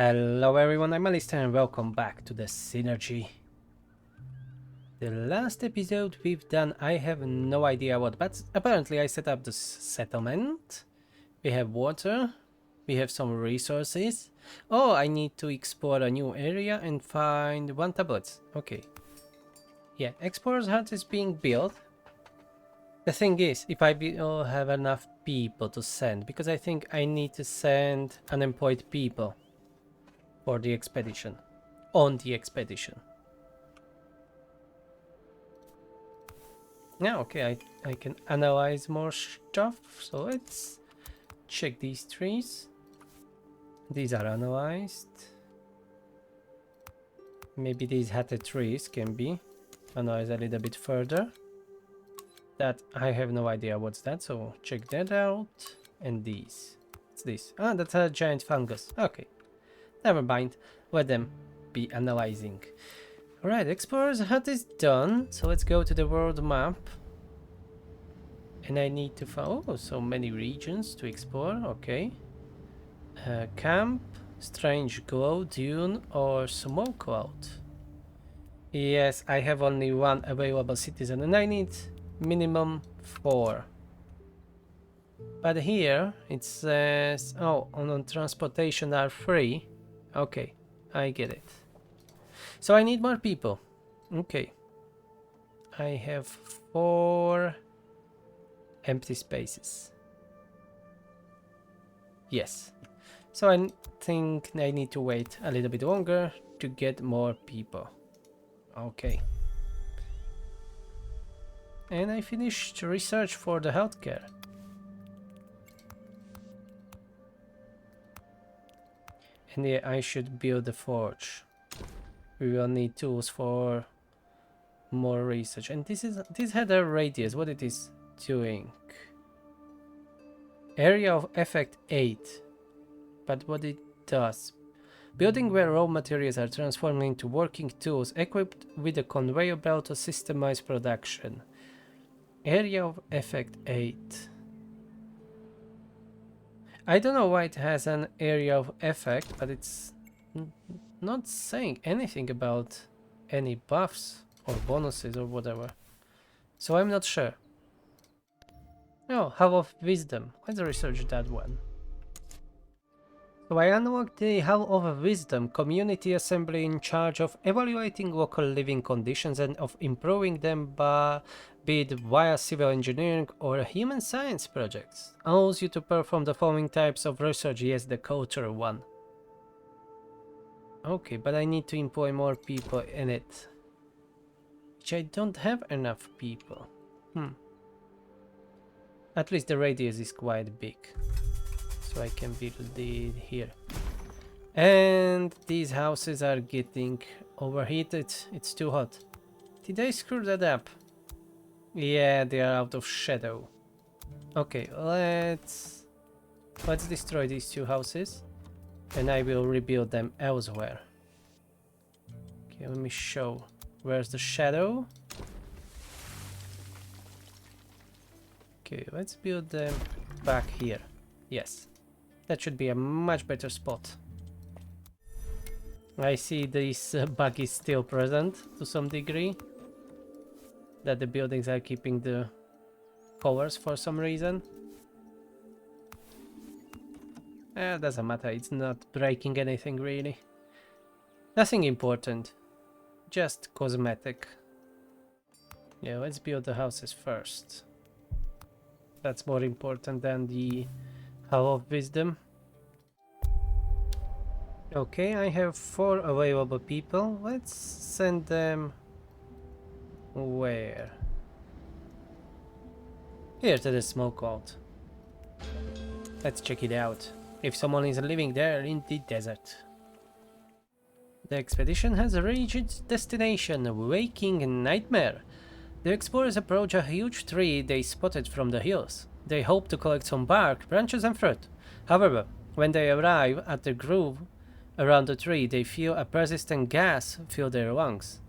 Hello everyone, I'm Alistair and welcome back to the Synergy. The last episode we've done, I have no idea what, but apparently I set up the settlement. We have water, we have some resources. Oh, I need to explore a new area and find one tablet. Okay. Yeah, Explorer's Hut is being built. The thing is, if I will have enough people to send, because I think I need to send unemployed people for the expedition, on the expedition. Now, okay, I can analyze more stuff, so let's check these trees. These are analyzed. Maybe these hatted trees can be analyzed a little bit further. That, I have no idea what's that, so check that out. And these. What's this? Ah, that's a giant fungus. Okay. Never mind, let them be analyzing. Alright, Explorer's Hut is done, so let's go to the world map. And I need to find, oh, so many regions to explore, okay. Camp, Strange Glow, Dune, or Smoke Cloud. Yes, I have only one available citizen and I need minimum 4. But here it says, oh, on transportation are free. Okay, I get it. So I need more people. Okay. I have 4 empty spaces. Yes. So I think I need to wait a little bit longer to get more people. Okay. And I finished research for the healthcare. And yeah, I should build a forge. We will need tools for more research. And this had a radius. What it is doing? Area of effect 8. But what it does? Building where raw materials are transformed into working tools equipped with a conveyor belt to systemize production. Area of effect 8. I don't know why it has an area of effect, but it's not saying anything about any buffs or bonuses or whatever. So I'm not sure. Oh, Hub of Wisdom. Let's research that one. So I unlocked the Hub of Wisdom, community assembly in charge of evaluating local living conditions and of improving them be it via civil engineering or human science projects. Allows you to perform the following types of research. Yes, the culture one. Okay, but I need to employ more people in it. Which I don't have enough people. At least the radius is quite big. So I can build it here. And these houses are getting overheated. It's too hot. Did I screw that up? Yeah, they are out of shadow. Okay, let's destroy these 2 houses. And I will rebuild them elsewhere. Okay, let me show. Where's the shadow? Okay, let's build them back here. Yes. That should be a much better spot. I see this bug is still present to some degree. That the buildings are keeping the colors for some reason. Doesn't matter, it's not breaking anything really. Nothing important. Just cosmetic. Yeah, let's build the houses first. That's more important than the Hub of Wisdom. Okay, I have 4 available people. Let's send them... where? Here to the smoke vault. Let's check it out. If someone is living there in the desert. The expedition has reached its destination, Waking Nightmare. The explorers approach a huge tree they spotted from the hills. They hope to collect some bark, branches and fruit. However, when they arrive at the grove around the tree, they feel a persistent gas fill their lungs.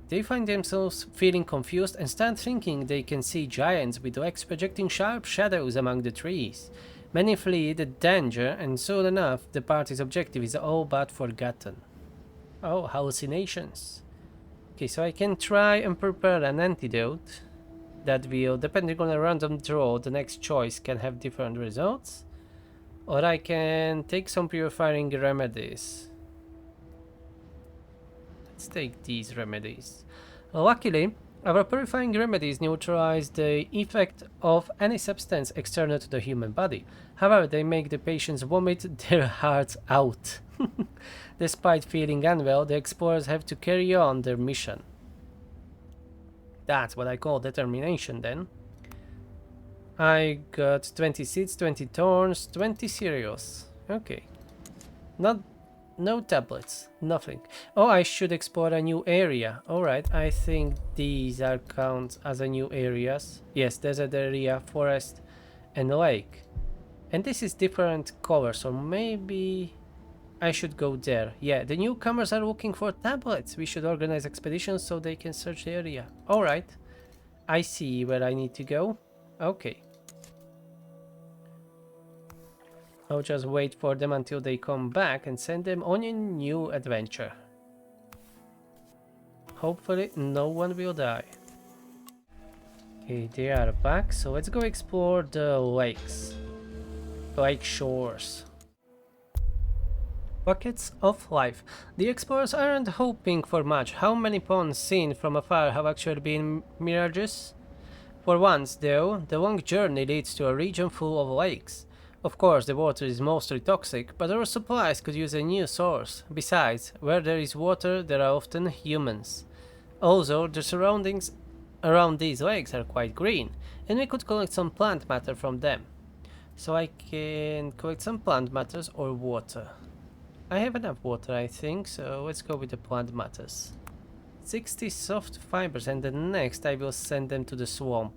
They find themselves feeling confused and start thinking they can see giants with legs projecting sharp shadows among the trees. Many flee the danger, and soon enough, the party's objective is all but forgotten. Oh, hallucinations. Okay, so I can try and prepare an antidote that will, depending on a random draw, the next choice can have different results. Or I can take some purifying remedies. Let's take these remedies. Luckily, our purifying remedies neutralize the effect of any substance external to the human body. However, they make the patients vomit their hearts out. Despite feeling unwell, the explorers have to carry on their mission. That's what I call determination then. I got 20 seeds, 20 thorns, 20 cereals. Okay. No tablets, nothing. Oh, I should explore a new area. Alright, I think these are count as a new areas. Yes, desert area, forest, and lake. And this is different color, so maybe I should go there. Yeah, the newcomers are looking for tablets. We should organize expeditions so they can search the area. Alright, I see where I need to go. Okay. I'll just wait for them until they come back and send them on a new adventure. Hopefully no one will die. Okay, they are back, so let's go explore the lakes. Lake shores. Pockets of life. The explorers aren't hoping for much. How many ponds seen from afar have actually been mirages? For once, though, the long journey leads to a region full of lakes. Of course, the water is mostly toxic, but our supplies could use a new source. Besides, where there is water, there are often humans. Also, the surroundings around these lakes are quite green, and we could collect some plant matter from them. So I can collect some plant matters or water. I have enough water, I think, so let's go with the plant matters. 60 soft fibers, and the next I will send them to the swamp.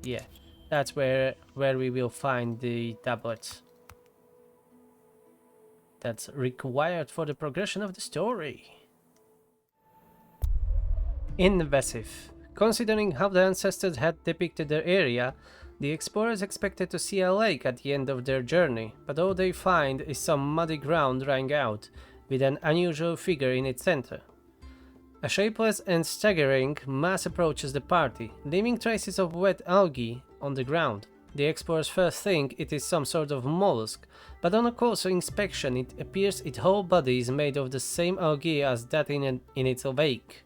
Yeah. That's where we will find the tablets. That's required for the progression of the story. Invasive. Considering how the ancestors had depicted their area, the explorers expected to see a lake at the end of their journey, but all they find is some muddy ground drying out, with an unusual figure in its center. A shapeless and staggering mass approaches the party, leaving traces of wet algae on the ground. The explorers first think it is some sort of mollusk, but on a closer inspection it appears its whole body is made of the same algae as that in its wake.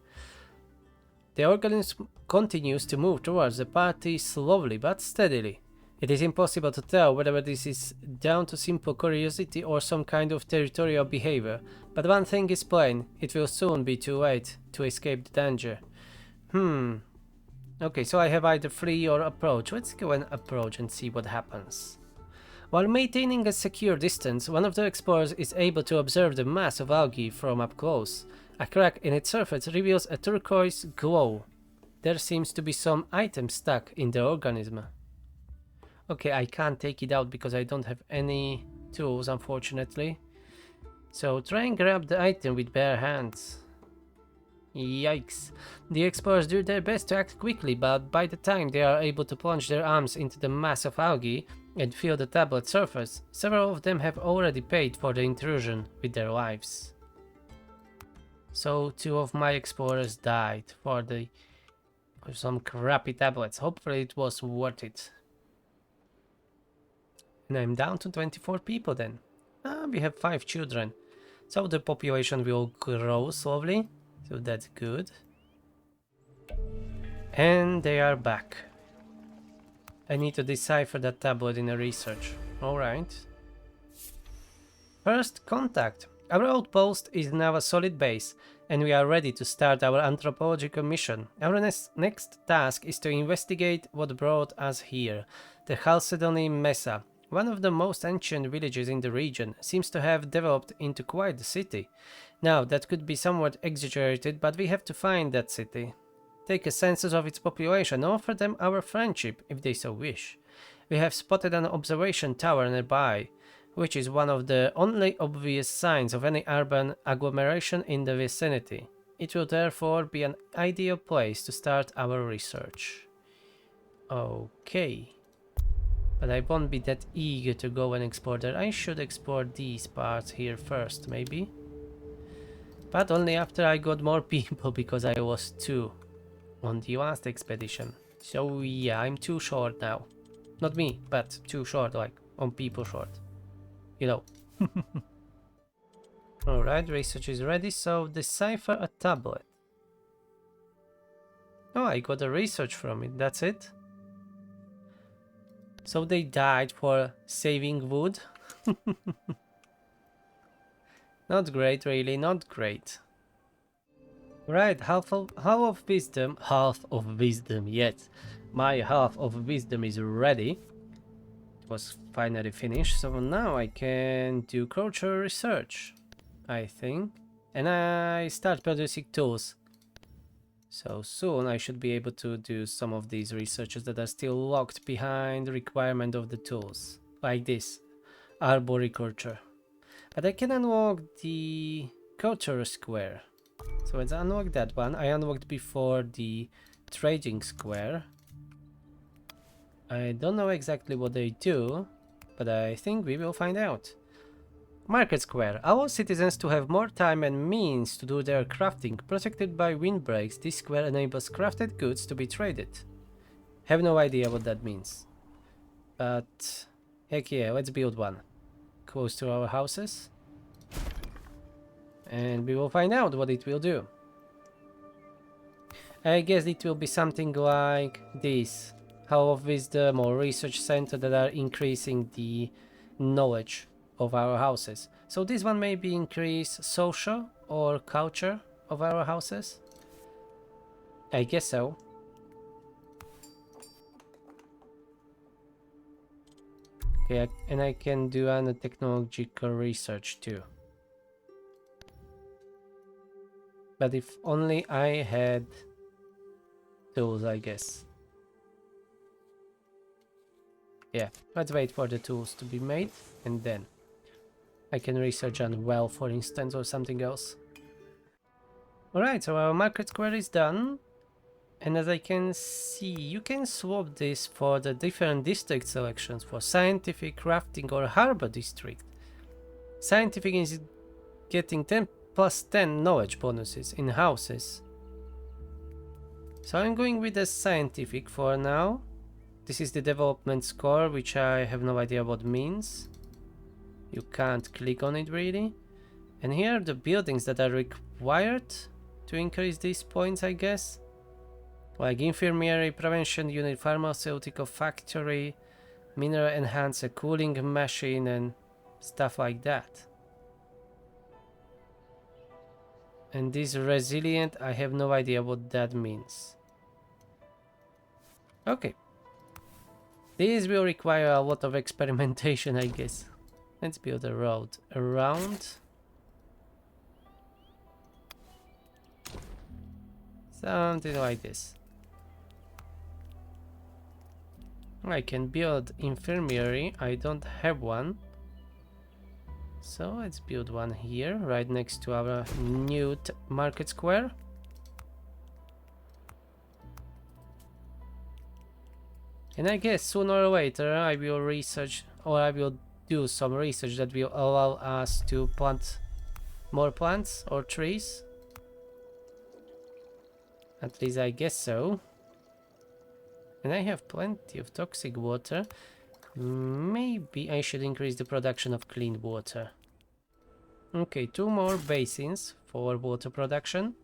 The organism continues to move towards the party slowly but steadily. It is impossible to tell whether this is down to simple curiosity or some kind of territorial behavior, but one thing is plain, it will soon be too late to escape the danger. Okay, so I have either flee or approach. Let's go and approach and see what happens. While maintaining a secure distance, one of the explorers is able to observe the mass of algae from up close. A crack in its surface reveals a turquoise glow. There seems to be some item stuck in the organism. Okay, I can't take it out because I don't have any tools, unfortunately. So try and grab the item with bare hands. Yikes. The explorers do their best to act quickly, but by the time they are able to plunge their arms into the mass of algae and feel the tablet surface, several of them have already paid for the intrusion with their lives. So 2 of my explorers died for some crappy tablets. Hopefully it was worth it. And I'm down to 24 people then. We have 5 children. So the population will grow slowly. So that's good. And they are back. I need to decipher that tablet in a research. Alright. First contact. Our outpost is now a solid base, and we are ready to start our anthropological mission. Our next task is to investigate what brought us here. The Chalcedony Mesa, one of the most ancient villages in the region, seems to have developed into quite the city. Now, that could be somewhat exaggerated, but we have to find that city. Take a census of its population and offer them our friendship if they so wish. We have spotted an observation tower nearby, which is one of the only obvious signs of any urban agglomeration in the vicinity. It will therefore be an ideal place to start our research. Okay. But I won't be that eager to go and explore there. I should explore these parts here first, maybe. But only after I got more people, because I was 2 on the last expedition. So yeah, I'm too short now. Not me, but too short, like on people short. You know. Alright, research is ready, so decipher a tablet. Oh, I got a research from it, that's it. So they died for saving wood. Not great, really, not great. Right, half of wisdom, yet. My half of wisdom is ready. It was finally finished, so now I can do cultural research, I think. And I start producing tools. So soon I should be able to do some of these researches that are still locked behind the requirement of the tools. Like this, arboriculture. But I can unlock the culture square. So let's unlock that one. I unlocked before the trading square. I don't know exactly what they do, but I think we will find out. Market Square. Allow citizens to have more time and means to do their crafting. Protected by windbreaks, this square enables crafted goods to be traded. Have no idea what that means. But heck yeah, let's build one. Close to our houses. And we will find out what it will do. I guess it will be something like this. Hall of Wisdom or Research Center that are increasing the knowledge of our houses. So this one maybe increase social or culture of our houses. I guess so. Okay, and I can do an technological research too. But if only I had tools, I guess. Yeah, let's wait for the tools to be made and then I can research on well, for instance, or something else. Alright, so our market square is done. And as I can see, you can swap this for the different district selections for scientific, crafting, or harbor district. Scientific is getting 10 plus 10 knowledge bonuses in houses. So I'm going with the scientific for now. This is the development score, which I have no idea what means. You can't click on it really. And here are the buildings that are required to increase these points, I guess. Like infirmary, prevention unit, pharmaceutical factory, mineral enhancer, cooling machine, and stuff like that. And this resilient, I have no idea what that means. Okay. This will require a lot of experimentation, I guess. Let's build a road around. Something like this. I can build infirmary. I don't have one. So let's build one here, right next to our new market square. And I guess sooner or later I will research, or I will do some research that will allow us to plant more plants or trees. At least I guess so. And I have plenty of toxic water. Maybe I should increase the production of clean water. Okay, 2 more basins for water production.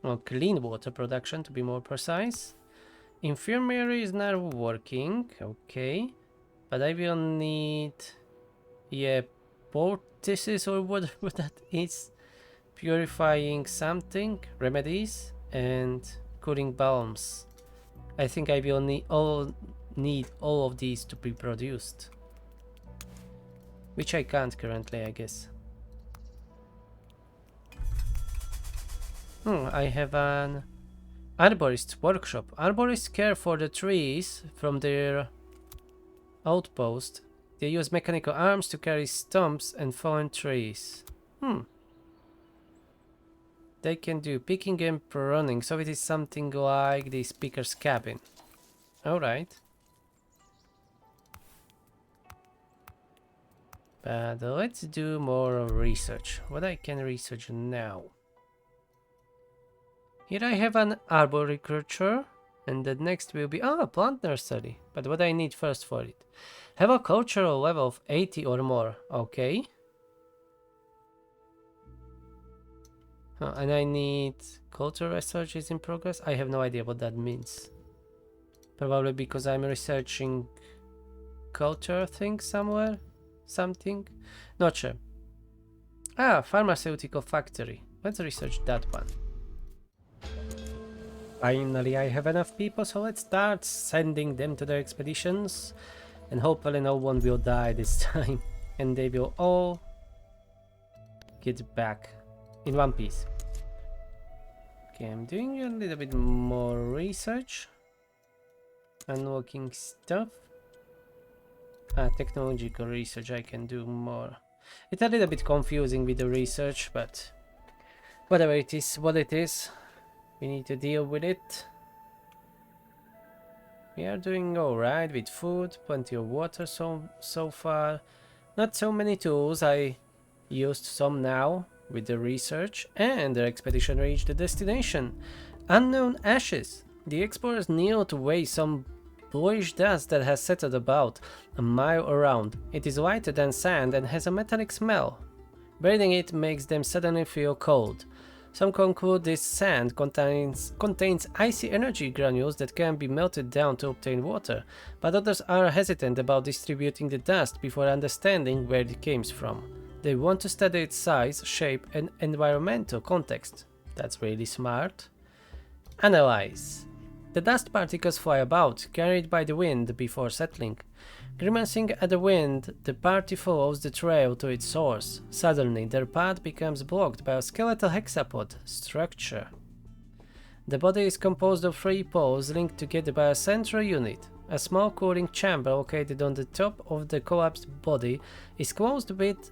Or clean water production, to be more precise. Infirmary is now working, okay. But I will need, yeah, poultices or whatever that is. Purifying something, remedies, and cooling balms. I think I will need all of these to be produced. Which I can't currently, I guess. I have an arborist's workshop. Arborists care for the trees from their outpost. They use mechanical arms to carry stumps and fallen trees. They can do picking and pruning, so it is something like the speaker's cabin. Alright. But let's do more research. What I can research now. Here I have an arboriculture, and the next will be plant nursery. But what I need first for it? Have a cultural level of 80 or more. Okay. And I need culture research is in progress. I have no idea what that means. Probably because I'm researching culture thing somewhere. Something. Not sure. Pharmaceutical factory. Let's research that one. Finally, I have enough people, so let's start sending them to their expeditions. And hopefully no one will die this time. And they will all get back in one piece. Okay, I'm doing a little bit more research. Unlocking stuff. Technological research, I can do more. It's a little bit confusing with the research, but whatever it is, what it is, we need to deal with it. We are doing alright with food, plenty of water so far. Not so many tools, I used some now with the research, and the expedition reached the destination. Unknown ashes. The explorers knew to weigh some bluish dust that has settled about a mile around. It is whiter than sand and has a metallic smell. Breathing it makes them suddenly feel cold. Some conclude this sand contains icy energy granules that can be melted down to obtain water, but others are hesitant about distributing the dust before understanding where it came from. They want to study its size, shape, and environmental context. That's really smart. Analyze. The dust particles fly about, carried by the wind before settling. Grimacing at the wind, the party follows the trail to its source. Suddenly, their path becomes blocked by a skeletal hexapod structure. The body is composed of 3 poles linked together by a central unit. A small cooling chamber located on the top of the collapsed body is closed with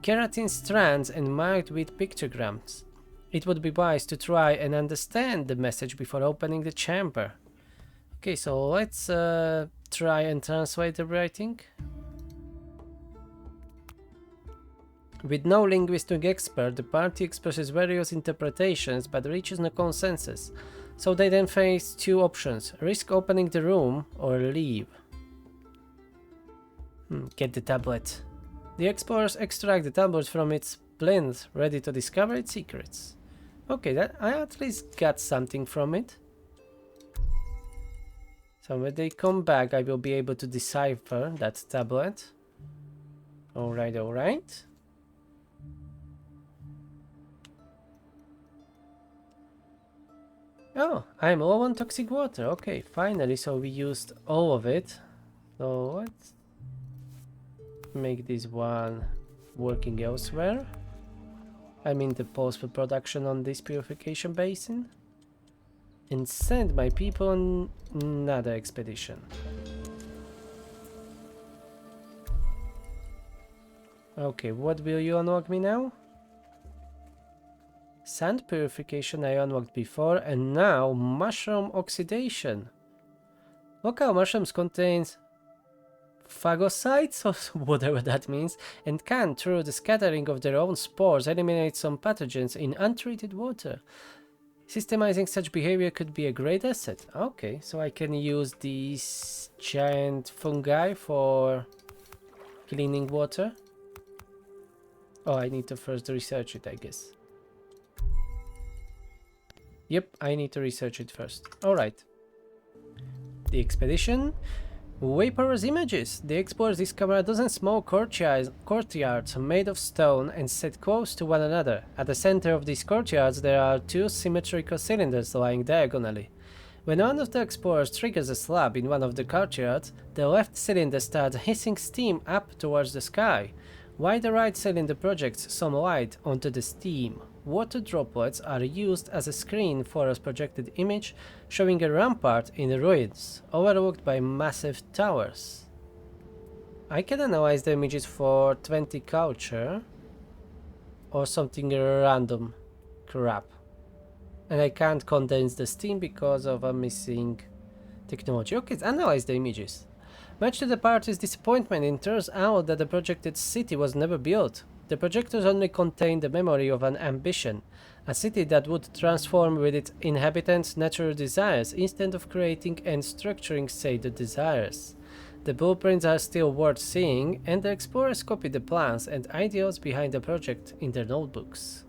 keratin strands and marked with pictograms. It would be wise to try and understand the message before opening the chamber. Okay, so let's try and translate the writing. With no linguistic expert, the party expresses various interpretations but reaches no consensus. So they then face 2 options: risk opening the room or leave. Get the tablet. The explorers extract the tablet from its plinth, ready to discover its secrets. Okay, that I at least got something from it. So when they come back, I will be able to decipher that tablet. Alright, alright. Oh, I'm low on toxic water. Okay, finally, so we used all of it. So let's make this one working elsewhere. I mean the post-production on this purification basin. And send my people on another expedition. Okay, what will you unlock me now? Sand purification I unlocked before, and now mushroom oxidation. Local mushrooms contains phagocytes, or whatever that means, and can, through the scattering of their own spores, eliminate some pathogens in untreated water. Systemizing such behavior could be a great asset. Okay, so I can use these giant fungi for cleaning water. Oh, I need to first research it, I guess. Yep, I need to research it first. Alright. The expedition. Vaporous images. The explorers discover a dozen small courtyards made of stone and set close to one another. At the center of these courtyards there are 2 symmetrical cylinders lying diagonally. When one of the explorers triggers a slab in one of the courtyards, the left cylinder starts hissing steam up towards the sky, while the right cylinder projects some light onto the steam. Water droplets are used as a screen for a projected image showing a rampart in ruins, overlooked by massive towers. I can analyze the images for 20 culture or something random crap. And I can't condense the steam because of a missing technology. Okay, let's analyze the images. Much to the party's disappointment, it turns out that the projected city was never built. The projectors only contained the memory of an ambition, a city that would transform with its inhabitants' natural desires instead of creating and structuring said desires. The blueprints are still worth seeing, and the explorers copied the plans and ideals behind the project in their notebooks.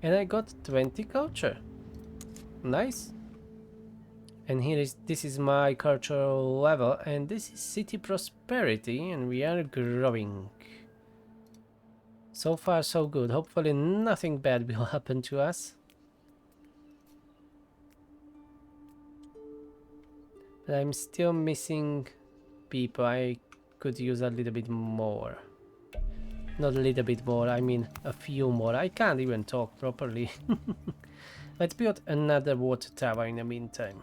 And I got 20 culture. Nice. And this is my cultural level, and this is city prosperity, and we are growing. So far so good. Hopefully nothing bad will happen to us. But I'm still missing people. I could use a little bit more. Not a little bit more, I mean a few more. I can't even talk properly. Let's build another water tower in the meantime.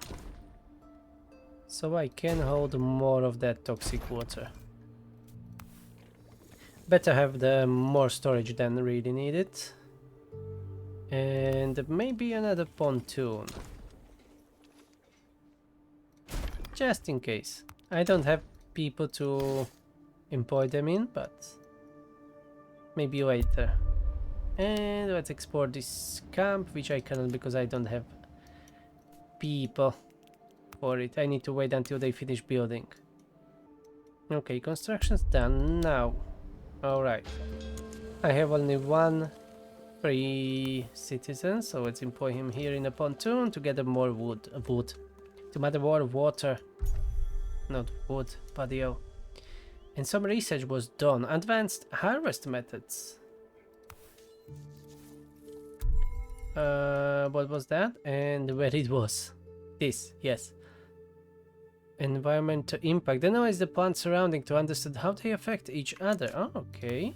So I can hold more of that toxic water. Better have the more storage than really needed. And maybe another pontoon. Just in case. I don't have people to employ them in, but maybe later. And let's explore this camp, which I cannot because I don't have people for it. I need to wait until they finish building. Okay, construction's done now. Alright. I have only one free citizen, so let's employ him here in a pontoon to gather more wood. To gather more water. Not wood, patio. And some research was done. Advanced harvest methods. What was that? And where it was? This, yes. Environmental impact. Analyze the plants surrounding to understand how they affect each other. Oh, okay.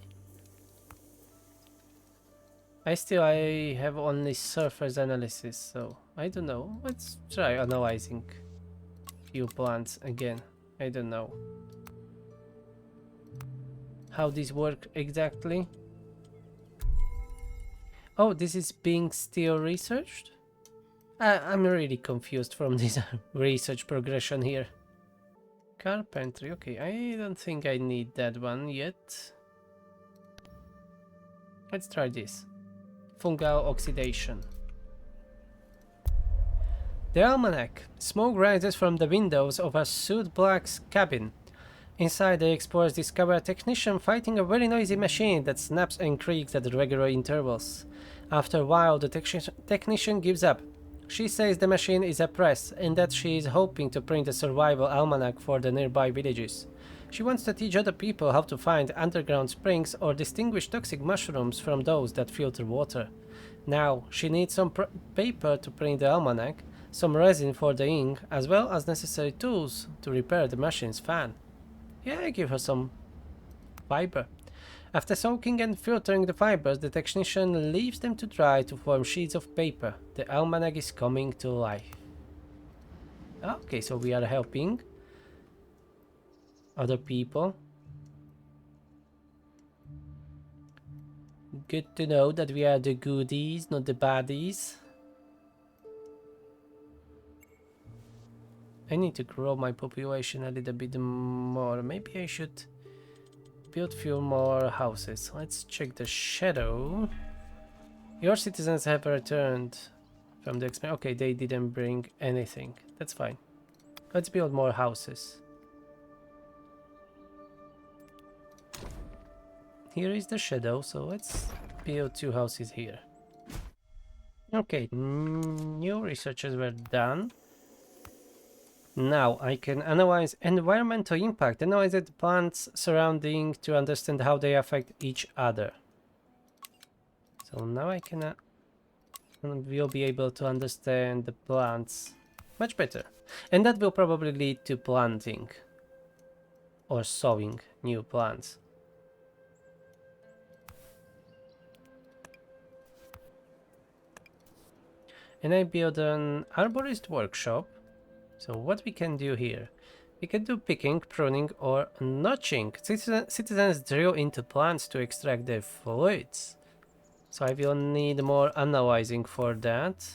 I have only surface analysis, so I don't know. Let's try analyzing few plants again. I don't know how these work exactly. Oh, this is being still researched? I'm really confused from this research progression here. Carpentry, okay, I don't think I need that one yet. Let's try this. Fungal oxidation. The almanac. Smoke rises from the windows of a soot black's cabin. Inside, the explorers discover a technician fighting a very noisy machine that snaps and creaks at regular intervals. After a while, the technician gives up. She says the machine is a press and that she is hoping to print a survival almanac for the nearby villages. She wants to teach other people how to find underground springs or distinguish toxic mushrooms from those that filter water. Now, she needs some paper to print the almanac, some resin for the ink, as well as necessary tools to repair the machine's fan. Yeah, I give her some fiber. After soaking and filtering the fibers, the technician leaves them to dry to form sheets of paper. The almanac is coming to life. Okay, so we are helping other people. Good to know that we are the goodies, not the baddies. I need to grow my population a little bit more. Maybe I should build few more houses. Let's check the shadow. Your citizens have returned from the experiment. Okay, they didn't bring anything. That's fine. Let's build more houses. Here is the shadow, so let's build 2 houses here. Okay, new researches were done. Now I can analyze environmental impact, analyze the plants surrounding to understand how they affect each other. So now I can will be able to understand the plants much better. And that will probably lead to planting or sowing new plants. And I build an arborist workshop. So what we can do here? We can do picking, pruning, or notching. Citizens drill into plants to extract their fluids. So I will need more analyzing for that.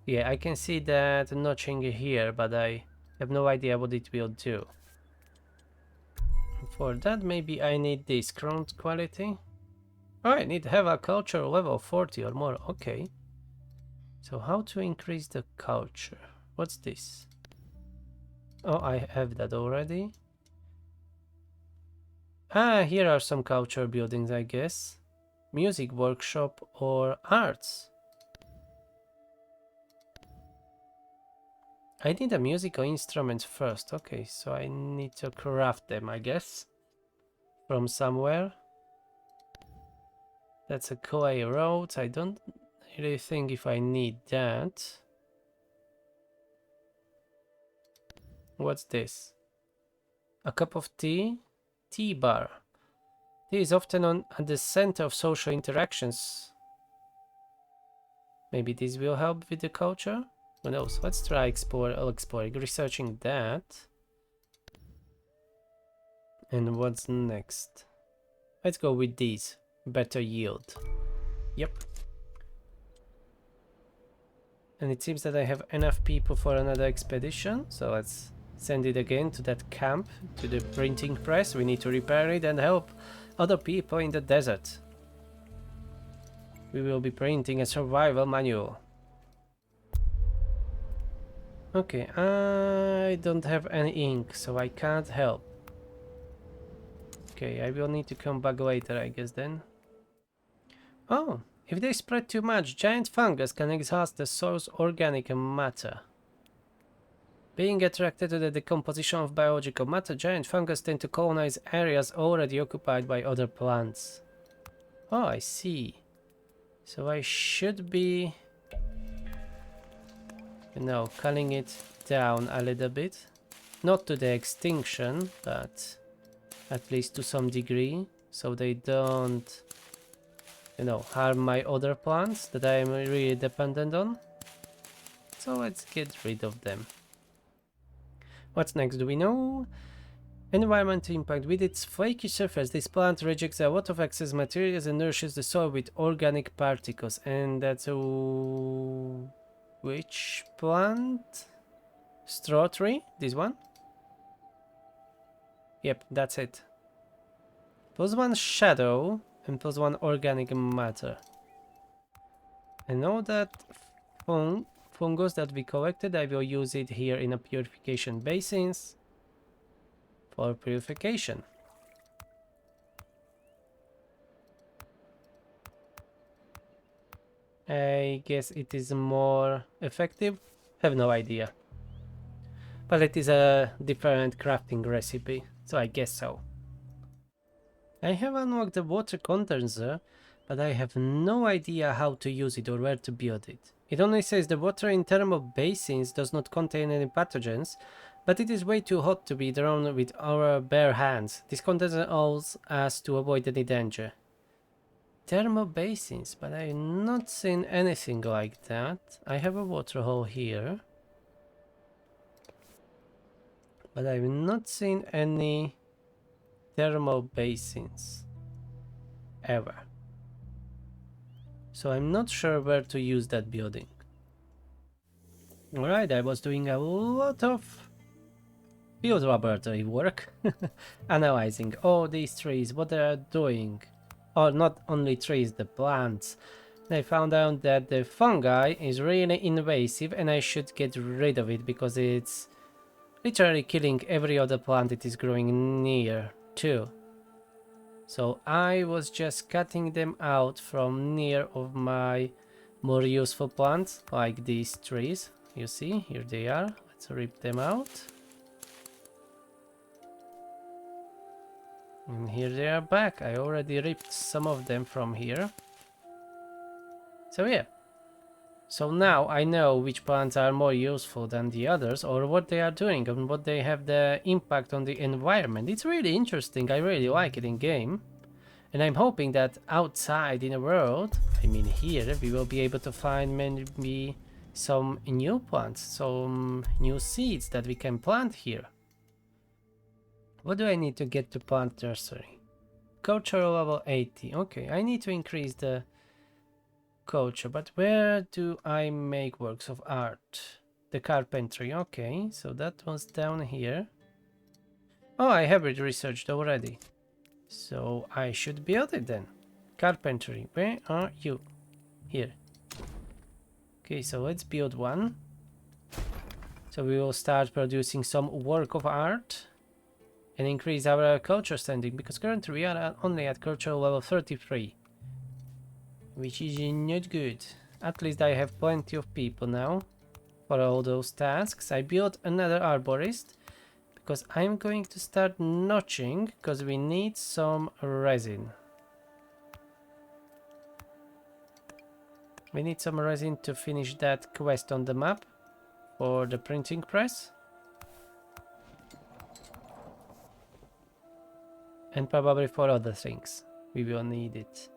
Yeah, I can see that notching here, but I have no idea what it will do. For that, maybe I need this current quality. Oh, I need to have a culture level 40 or more. Okay. So how to increase the culture? What's this? Oh, I have that already. Ah, here are some culture buildings, I guess. Music workshop or arts. I need a musical instrument first. Okay, so I need to craft them, I guess. From somewhere. That's a clay road. I don't really think if I need that. What's this? A cup of tea? Tea bar. Tea is often at the center of social interactions. Maybe this will help with the culture? Who knows? Let's try exploring, researching that. And what's next? Let's go with these. Better yield. Yep. And it seems that I have enough people for another expedition. So let's send it again to that camp, to the printing press. We need to repair it and help other people in the desert. We will be printing a survival manual. Okay, I don't have any ink, so I can't help. Okay, I will need to come back later, I guess then. Oh, if they spread too much, giant fungus can exhaust the soil's organic matter. Being attracted to the decomposition of biological matter, giant fungus tend to colonize areas already occupied by other plants. Oh, I see. So I should be, you know, cutting it down a little bit. Not to the extinction, but at least to some degree, so they don't, you know, harm my other plants that I am really dependent on. So let's get rid of them. What's next, do we know? Environmental impact. With its flaky surface, this plant rejects a lot of excess materials and nourishes the soil with organic particles. And that's which plant? Straw tree? This one? Yep, that's it. +1 shadow and +1 organic matter. And all that fungus that we collected, I will use it here in a purification basins for purification. I guess it is more effective. Have no idea. But it is a different crafting recipe, so I guess so. I have unlocked the water condenser, but I have no idea how to use it or where to build it. It only says the water in thermal basins does not contain any pathogens, but it is way too hot to be drawn with our bare hands. This condenser allows us to avoid any danger. Thermal basins, but I have not seen anything like that. I have a water hole here, but I have not seen any thermal basins ever. So I'm not sure where to use that building. Alright, I was doing a lot of field laboratory work, analyzing all these trees, what they are doing. Or not only trees, the plants. I found out that the fungi is really invasive and I should get rid of it because it's literally killing every other plant it is growing near too. So I was just cutting them out from near of my more useful plants, like these trees. You see, here they are. Let's rip them out. And here they are back. I already ripped some of them from here. So yeah. So now I know which plants are more useful than the others, or what they are doing and what they have the impact on the environment. It's really interesting. I really like it in game. And I'm hoping that outside in the world, I mean here, we will be able to find maybe some new plants, some new seeds that we can plant here. What do I need to get to plant nursery? Cultural level 80. Okay, I need to increase the culture, but where do I make works of art? The carpentry, okay, so that was down here. Oh, I have it researched already. So I should build it then. Carpentry, where are you? Here. Okay, so let's build one. So we will start producing some work of art and increase our culture standing, because currently we are only at cultural level 33. Which is not good. At least I have plenty of people now for all those tasks. I built another arborist because I'm going to start notching because we need some resin. We need some resin to finish that quest on the map for the printing press. And probably for other things we will need it.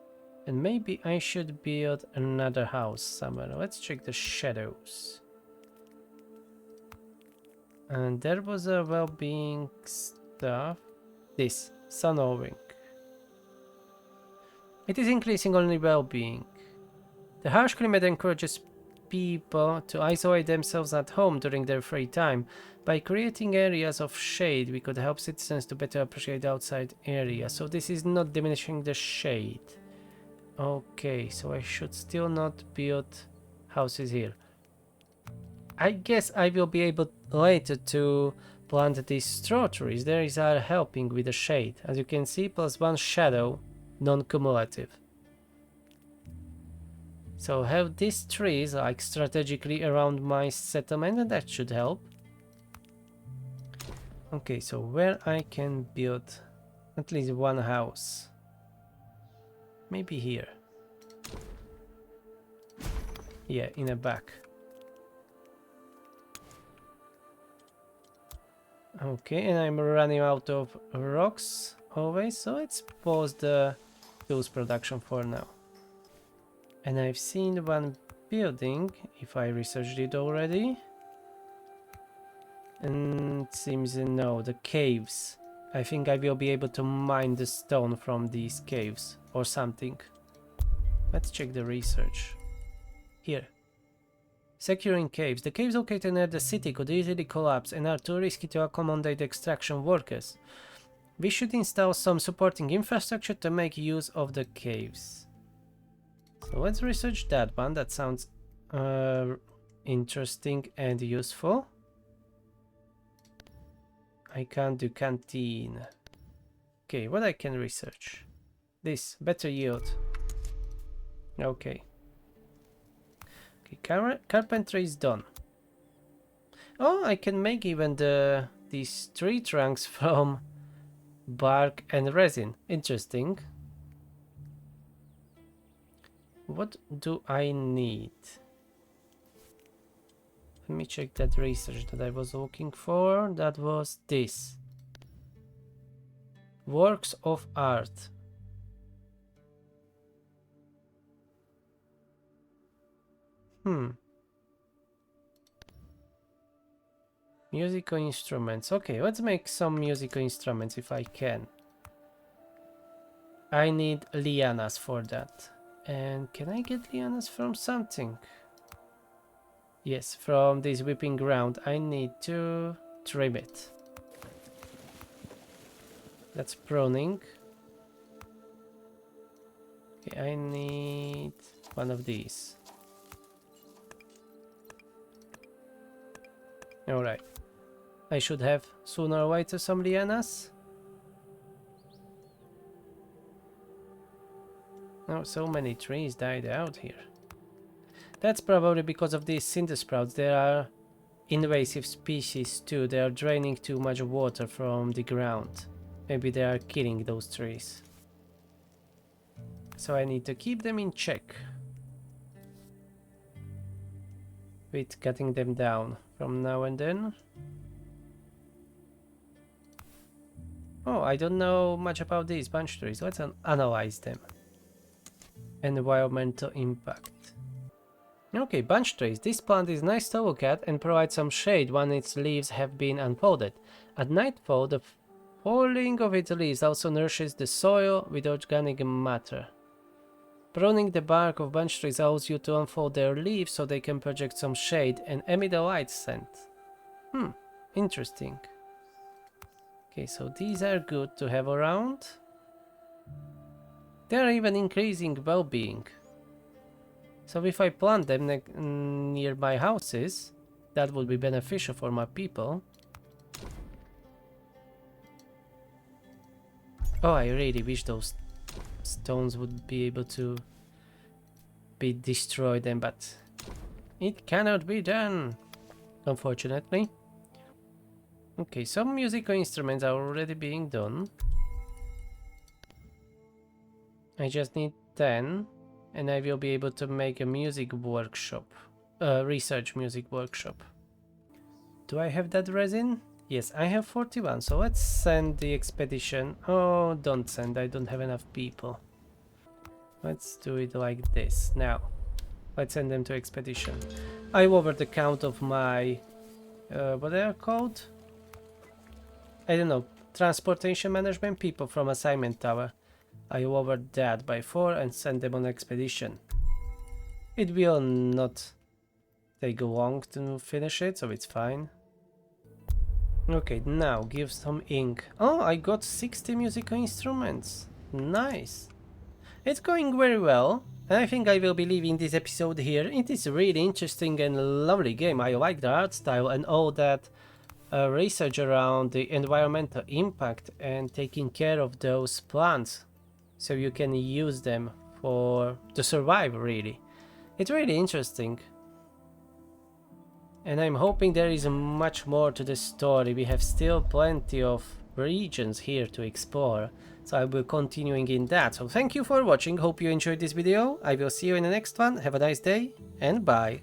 And maybe I should build another house somewhere. Let's check the shadows. And there was a well-being stuff. This, sun owing. It is increasing only well-being. The harsh climate encourages people to isolate themselves at home during their free time. By creating areas of shade, we could help citizens to better appreciate outside areas. So this is not diminishing the shade. Okay, so I should still not build houses here. I guess I will be able later to plant these straw trees. These are helping with the shade. As you can see, +1 shadow, non-cumulative. So have these trees like strategically around my settlement, and that should help. Okay, so where I can build at least one house. Maybe here. Yeah, in the back. Okay, and I'm running out of rocks always, so let's pause the tools production for now. And I've seen one building, if I researched it already. And it seems no, the caves. I think I will be able to mine the stone from these caves or something. Let's check the research. Here. Securing caves. The caves located near the city could easily collapse and are too risky to accommodate extraction workers. We should install some supporting infrastructure to make use of the caves. So let's research that one. That sounds interesting and useful. I can't do canteen. Okay, what I can research? This, better yield. Okay. Okay, carpentry is done. Oh, I can make even these tree trunks from bark and resin. Interesting. What do I need? Let me check that research that I was looking for. That was this. Works of art. Musical instruments. Okay, let's make some musical instruments if I can. I need lianas for that. And can I get lianas from something? Yes, from this whipping ground. I need to trim it. That's pruning. Okay, I need one of these. Alright. I should have sooner or later some lianas. Oh, so many trees died out here. That's probably because of these cinder sprouts. There are invasive species too. They are draining too much water from the ground. Maybe they are killing those trees. So I need to keep them in check with cutting them down from now and then. Oh, I don't know much about these bunch trees. Let's analyze them. Environmental impact. Okay, bunch trees. This plant is nice to look at and provides some shade when its leaves have been unfolded. At nightfall, the falling of its leaves also nourishes the soil with organic matter. Pruning the bark of bunch trees allows you to unfold their leaves so they can project some shade and emit a light scent. Interesting. Okay, so these are good to have around. They are even increasing well-being. So if I plant them near my houses, that would be beneficial for my people. Oh, I really wish those stones would be able to be destroyed then, but it cannot be done, unfortunately. Okay, some musical instruments are already being done. I just need 10 and I will be able to make a music workshop, research music workshop. Do I have that resin? Yes, I have 41, so let's send the expedition. Oh, don't send, I don't have enough people. Let's do it like this. Now, let's send them to expedition. I lowered the count of my, what they are called? I don't know, transportation management people from assignment tower. I lowered that by 4 and sent them on expedition. It will not take long to finish it, so it's fine. Okay, now give some ink. Oh, I got 60 musical instruments. Nice. It's going very well. And I think I will be leaving this episode here. It is a really interesting and lovely game. I like the art style and all that research around the environmental impact and taking care of those plants so you can use them to survive, really. It's really interesting. And I'm hoping there is much more to the story. We have still plenty of regions here to explore, so I will continuing in that. So thank you for watching, hope you enjoyed this video. I will see you in the next one. Have a nice day and bye.